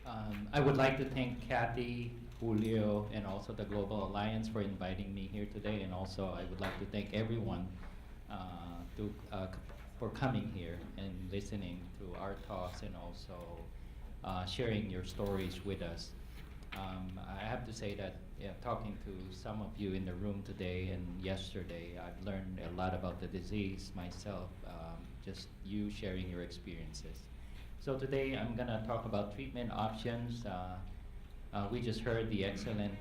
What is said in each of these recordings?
I would like to thank Kathy, Julio, and also the Global Alliance for inviting me here today. And also, I would like to thank everyone for coming here and listening to our talks and also sharing your stories with us. I have to say that talking to some of you in the room today and yesterday, I've learned a lot about the disease myself, just you sharing your experiences. So today I'm going to talk about treatment options. We just heard the excellent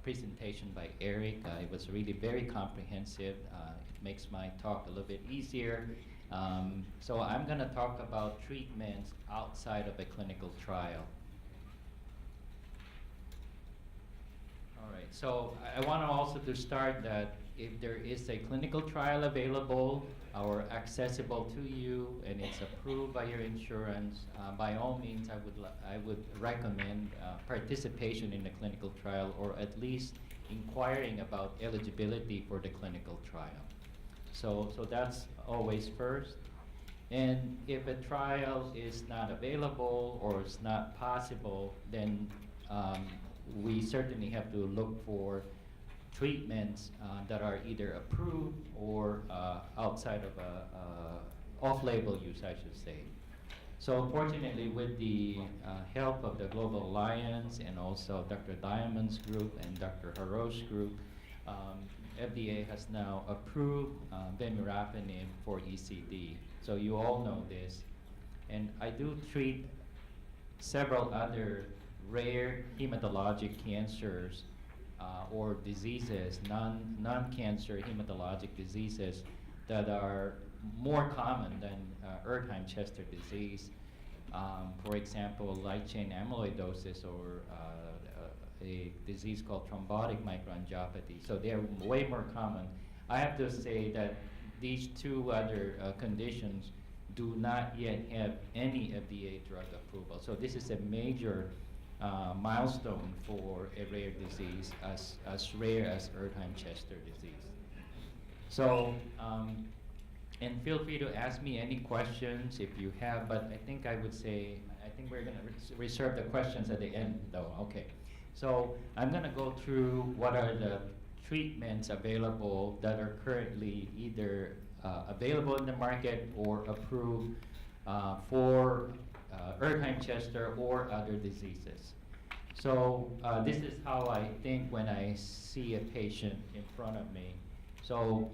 presentation by Eric. It was really very comprehensive. It makes my talk a little bit easier. So I'm going to talk about treatments outside of a clinical trial. All right, so I want to also to start that if there is a clinical trial available or accessible to you and it's approved by your insurance, by all means I would recommend participation in the clinical trial, or at least inquiring about eligibility for the clinical trial. So that's always first. And if a trial is not available or it's not possible, then we certainly have to look for treatments that are either approved or outside of off-label use, I should say. So fortunately, with the help of the Global Alliance and also Dr. Diamond's group and Dr. Harosh's group, FDA has now approved vemurafenib for ECD. So you all know this. And I do treat several other rare hematologic cancers or diseases, non-cancer hematologic diseases that are more common than Erdheim-Chester disease. For example, light chain amyloidosis or a disease called thrombotic microangiopathy. So they're way more common. I have to say that these two other conditions do not yet have any FDA drug approval. So this is a major milestone for a rare disease as rare as Erdheim-Chester disease. So, and feel free to ask me any questions if you have, but I think I would say, I think we're gonna reserve the questions at the end though, okay. So I'm gonna go through what are the treatments available that are currently either available in the market or approved for Erdheim-Chester or other diseases. So this is how I think when I see a patient in front of me. So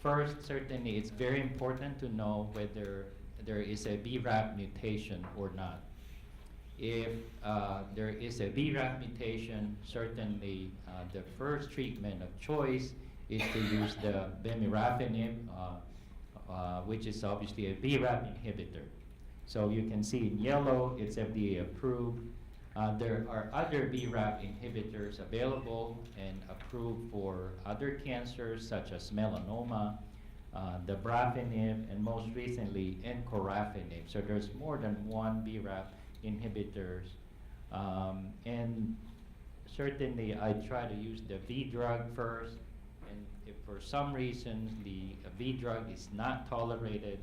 first, certainly it's very important to know whether there is a BRAF mutation or not. If there is a BRAF mutation, certainly the first treatment of choice is to use the vemurafenib, which is obviously a BRAF inhibitor. So you can see in yellow, it's FDA approved. There are other BRAF inhibitors available and approved for other cancers such as melanoma, dabrafenib, and most recently encorafenib. So there's more than one BRAF inhibitors. And certainly I try to use the V drug first, and if for some reason the V drug is not tolerated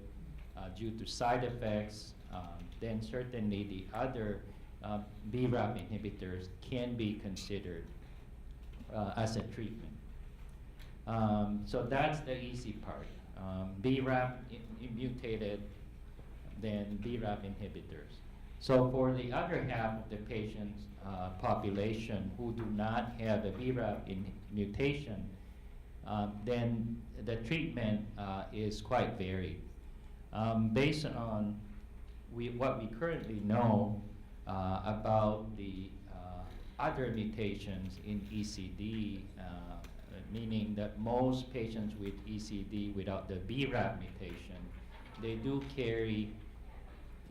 due to side effects, then certainly the other BRAF inhibitors can be considered as a treatment. So that's the easy part. BRAF mutated, then BRAF inhibitors. So for the other half of the patient's population who do not have a BRAF mutation, then the treatment is quite varied. Based on what we currently know about the other mutations in ECD, meaning that most patients with ECD without the BRAF mutation, they do carry,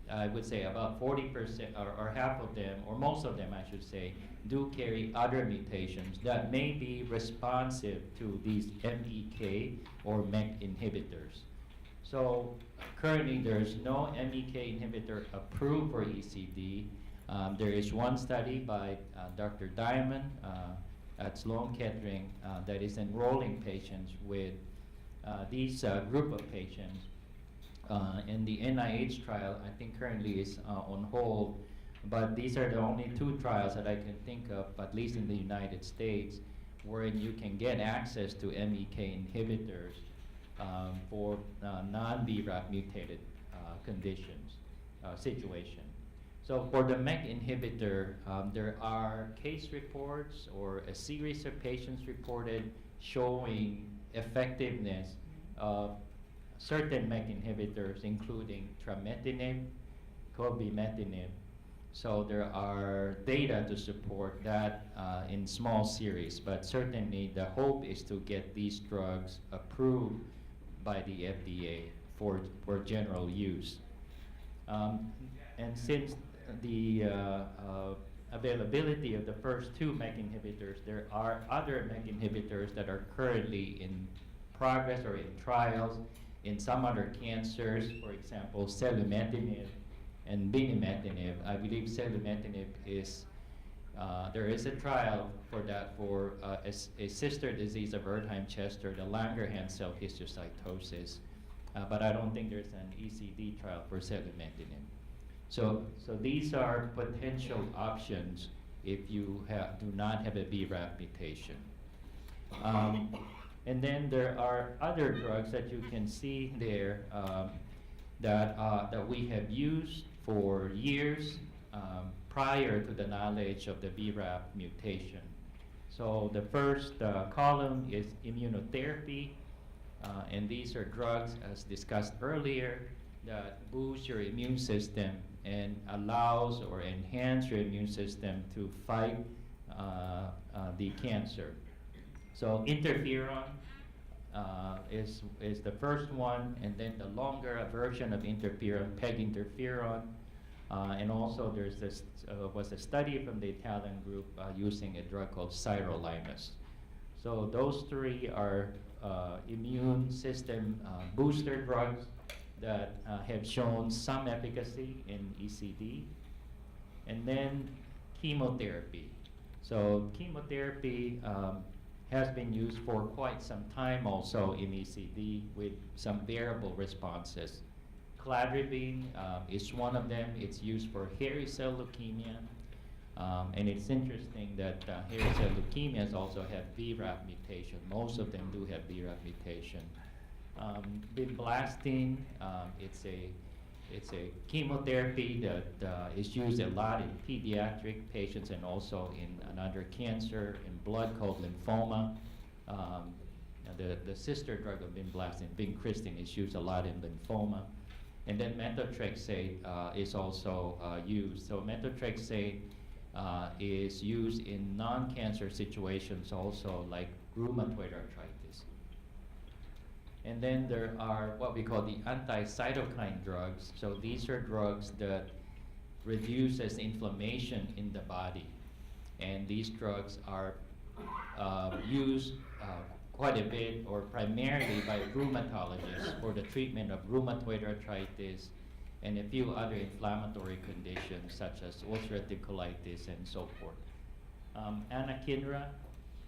I would say about 40% or half of them, or most of them I should say, do carry other mutations that may be responsive to these MEK or MEK inhibitors. So currently there's no MEK inhibitor approved for ECD. There is one study by Dr. Diamond at Sloan Kettering that is enrolling patients with these group of patients. And the NIH trial, I think currently is on hold But these are the only two trials that I can think of, at least in the United States, wherein you can get access to MEK inhibitors for non-BRAF mutated conditions, situation. So for the MEK inhibitor, there are case reports or a series of patients reported showing effectiveness of certain MEK inhibitors, including trametinib, cobimetinib. So there are data to support that in small series, but certainly the hope is to get these drugs approved by the FDA for general use. And since the availability of the first two MEK inhibitors, there are other MEK inhibitors that are currently in progress or in trials in some other cancers, for example, selumetinib and binimetinib. I believe selumetinib is, there is a trial for that for a sister disease of Erdheim-Chester, the Langerhans cell histiocytosis, but I don't think there's an ECD trial for selumetinib. So these are potential options if you do not have a BRAF mutation. And then there are other drugs that you can see there that we have used for years prior to the knowledge of the BRAF mutation. So the first column is immunotherapy, and these are drugs, as discussed earlier, that boost your immune system and allows or enhance your immune system to fight the cancer. So interferon is the first one, and then the longer version of interferon, PEG interferon, and also there's this was a study from the Italian group using a drug called sirolimus. So those three are immune system booster drugs that have shown some efficacy in ECD. And then chemotherapy. So chemotherapy has been used for quite some time also in ECD with some variable responses. Cladribine is one of them. It's used for hairy cell leukemia. And it's interesting that hairy cell leukemias also have BRAF mutation. Most of them do have BRAF mutation. Vinblastine, it's a chemotherapy that is used a lot in pediatric patients and also in another cancer in blood called lymphoma. The sister drug of vinblastine, vincristine, is used a lot in lymphoma. And then methotrexate is also used. So methotrexate is used in non-cancer situations also, like rheumatoid arthritis. And then there are what we call the anti-cytokine drugs. So these are drugs that reduces inflammation in the body. And these drugs are used quite a bit or primarily by rheumatologists for the treatment of rheumatoid arthritis and a few other inflammatory conditions such as ulcerative colitis and so forth. Anakinra,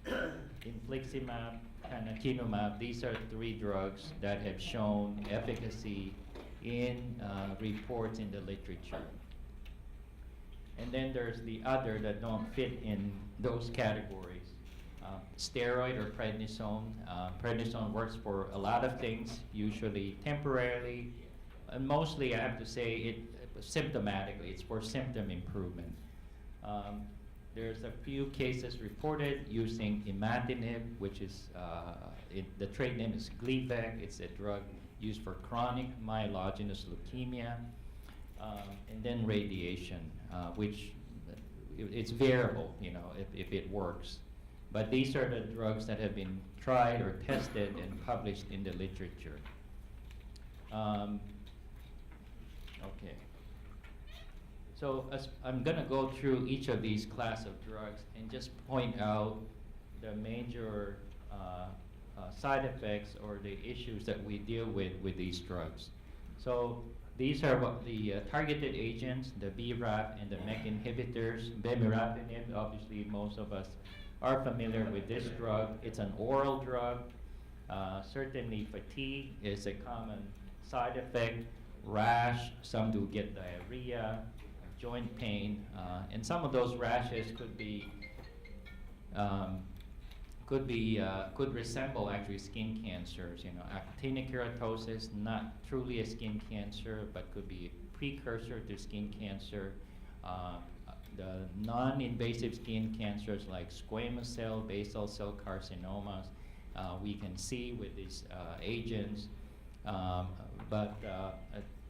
infliximab, canakinumab, these are three drugs that have shown efficacy in reports in the literature. And then there's the other that don't fit in those categories. Steroid or prednisone. Prednisone works for a lot of things, usually temporarily, and mostly I have to say it symptomatically. It's for symptom improvement. There's a few cases reported using imatinib, which is, the trade name is Gleevec. It's a drug used for chronic myelogenous leukemia. And then radiation, which it's variable, you know, if it works. But these are the drugs that have been tried or tested and published in the literature. Okay. So I'm going to go through each of these class of drugs and just point out the major side effects or the issues that we deal with these drugs. So these are what the targeted agents, the BRAF and the MEK inhibitors. Bemiratinib, obviously most of us are familiar with this drug. It's an oral drug. Certainly fatigue is a common side effect. Rash, some do get diarrhea. joint pain, and some of those rashes um, could resemble actually skin cancers. You know, actinic keratosis, not truly a skin cancer, but could be a precursor to skin cancer. The non-invasive skin cancers like squamous cell, basal cell carcinomas, we can see with these agents, but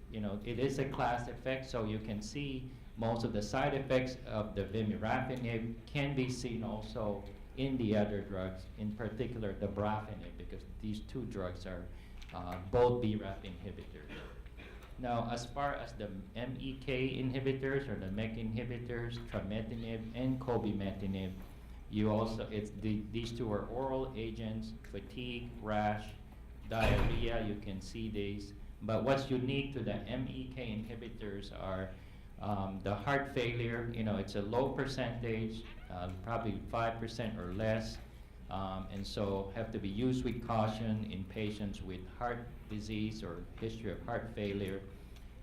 you know, it is a class effect, so you can see most of the side effects of the vemurafenib can be seen also in the other drugs, in particular the brafenib, because these two drugs are both BRAF inhibitors. Now, as far as the MEK inhibitors or the MEK inhibitors, trametinib and cobimetinib, these two are oral agents, fatigue, rash, diarrhea, you can see these. But what's unique to the MEK inhibitors are the heart failure. You know, it's a low percentage, probably 5% or less, and so have to be used with caution in patients with heart disease or history of heart failure.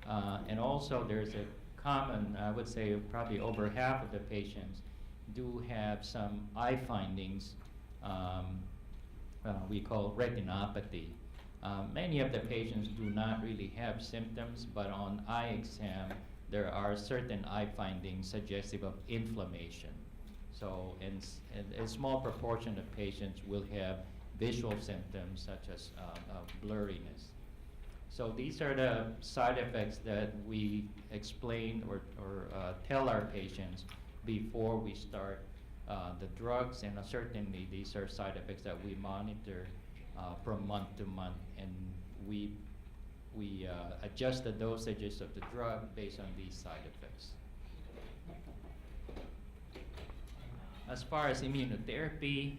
And also there's a common, I would say probably over half of the patients do have some eye findings we call retinopathy. Many of the patients do not really have symptoms, but on eye exam, there are certain eye findings suggestive of inflammation. So, and a small proportion of patients will have visual symptoms such as blurriness. So these are the side effects that we explain or tell our patients before we start the drugs, and certainly these are side effects that we monitor from month to month, and we adjust the dosages of the drug based on these side effects. As far as immunotherapy,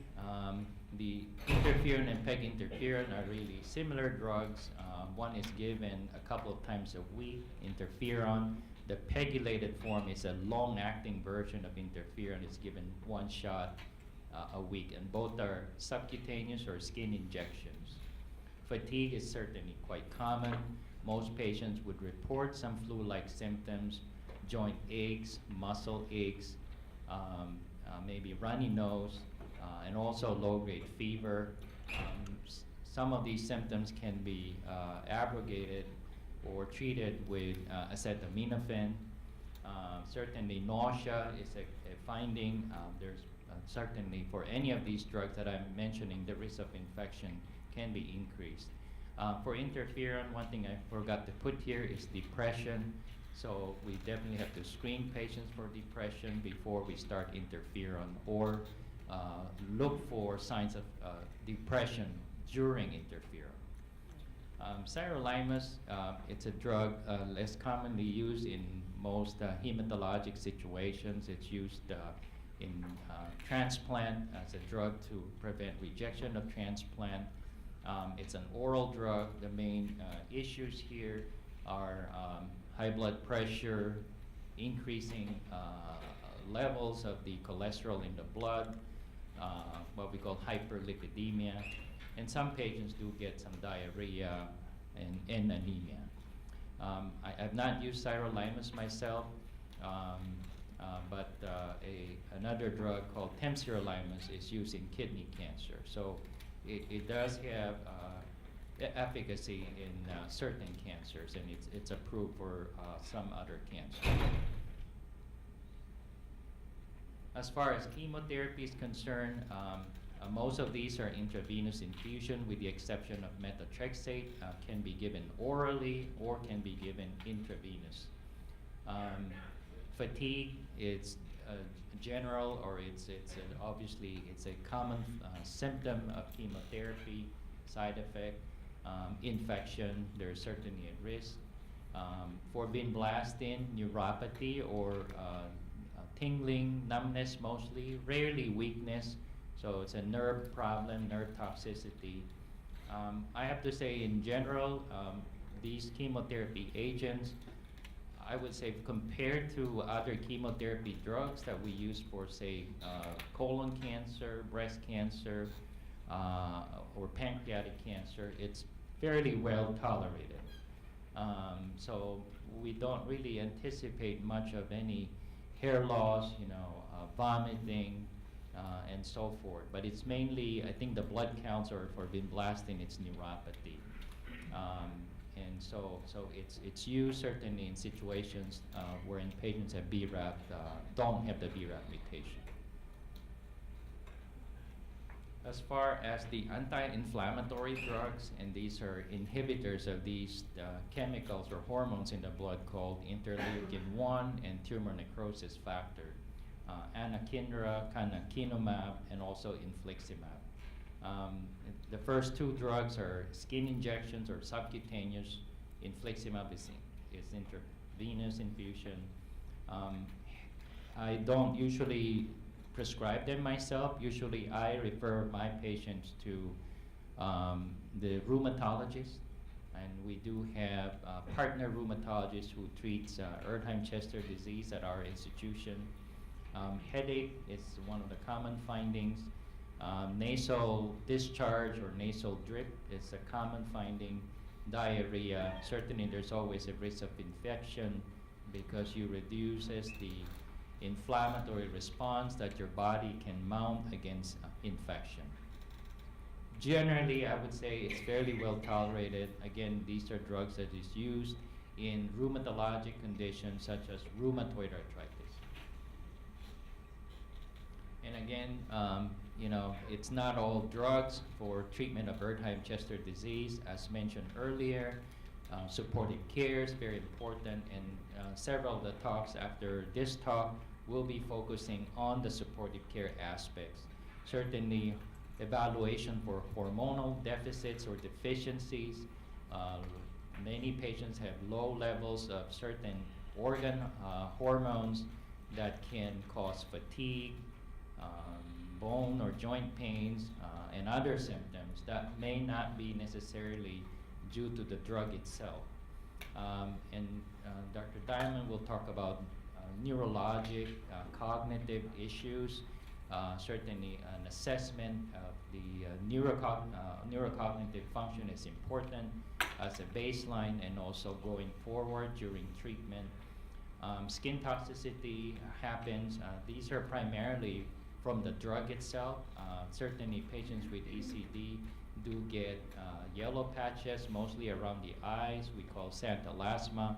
the interferon and PEG interferon are really similar drugs. One is given a couple of times a week, interferon. The pegylated form is a long-acting version of interferon. It's given one shot a week, and both are subcutaneous or skin injections. Fatigue is certainly quite common. Most patients would report some flu-like symptoms, joint aches, muscle aches, maybe runny nose, and also low-grade fever. Some of these symptoms can be abrogated or treated with acetaminophen. Certainly nausea is a finding. There's certainly for any of these drugs that I'm mentioning, the risk of infection can be increased. For interferon, one thing I forgot to put here is depression. So we definitely have to screen patients for depression before we start interferon, or look for signs of depression during interferon. Sirolimus, it's a drug less commonly used in most hematologic situations. It's used in transplant as a drug to prevent rejection of transplant. It's an oral drug. The main issues here are high blood pressure, increasing levels of the cholesterol in the blood, what we call hyperlipidemia, and some patients do get some diarrhea and anemia. I have not used sirolimus myself, but another drug called temsirolimus is used in kidney cancer. So it does have efficacy in certain cancers, and it's approved for some other cancers. As far as chemotherapy is concerned, most of these are intravenous infusion, with the exception of methotrexate, can be given orally or can be given intravenous. Fatigue, it's general, or obviously it's a common symptom of chemotherapy. Side effect, infection, there's certainly a risk. For vinblastine, neuropathy or tingling, numbness mostly, rarely weakness, so it's a nerve problem, nerve toxicity. I have to say in general, these chemotherapy agents, I would say compared to other chemotherapy drugs that we use for, say, colon cancer, breast cancer, or pancreatic cancer, it's fairly well tolerated. So we don't really anticipate much of any hair loss, vomiting, and so forth. But it's mainly, I think the blood counts are for vinblastine, it's neuropathy. And so it's used certainly in situations wherein patients have BRAF, don't have the BRAF mutation. As far as the anti-inflammatory drugs, and these are inhibitors of these chemicals or hormones in the blood called interleukin-1 and tumor necrosis factor, anakinra, canakinumab, and also infliximab. The first two drugs are skin injections or subcutaneous. Infliximab is intravenous infusion. I don't usually prescribe them myself. Usually I refer my patients to the rheumatologist, and we do have partner rheumatologists who treats Erdheim-Chester disease at our institution. Headache is one of the common findings. Nasal discharge or nasal drip is a common finding. Diarrhea, certainly there's always a risk of infection because you reduces the inflammatory response that your body can mount against infection. Generally, I would say it's fairly well tolerated. Again, these are drugs that is used in rheumatologic conditions such as rheumatoid arthritis. And again, it's not all drugs for treatment of Erdheim-Chester disease. As mentioned earlier, supportive care is very important, and several of the talks after this talk will be focusing on the supportive care aspects. Certainly, evaluation for hormonal deficits or deficiencies. Many patients have low levels of certain organ hormones that can cause fatigue, bone or joint pains, and other symptoms that may not be necessarily due to the drug itself. And Dr. Diamond will talk about neurologic, cognitive issues. Certainly an assessment of the neurocognitive function is important as a baseline and also going forward during treatment. Skin toxicity happens. These are primarily from the drug itself. Certainly patients with ECD do get yellow patches, mostly around the eyes. We call xanthelasma.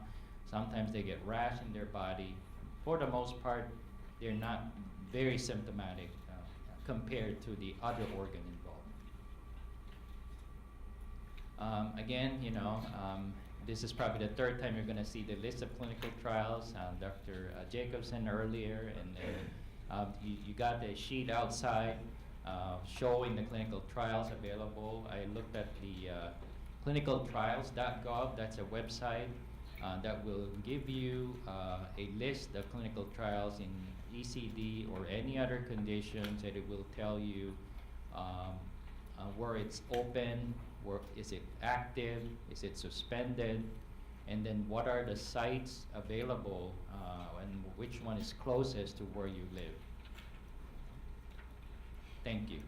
Sometimes they get rash in their body. For the most part, they're not very symptomatic compared to the other organ involved. Again, this is probably the third time you're going to see the list of clinical trials. Dr. Jacobson earlier, and you got the sheet outside showing the clinical trials available. I looked at the clinicaltrials.gov. That's a website that will give you a list of clinical trials in ECD or any other conditions, and it will tell you where it's open, where is it active, is it suspended, and then what are the sites available and which one is closest to where you live. Thank you.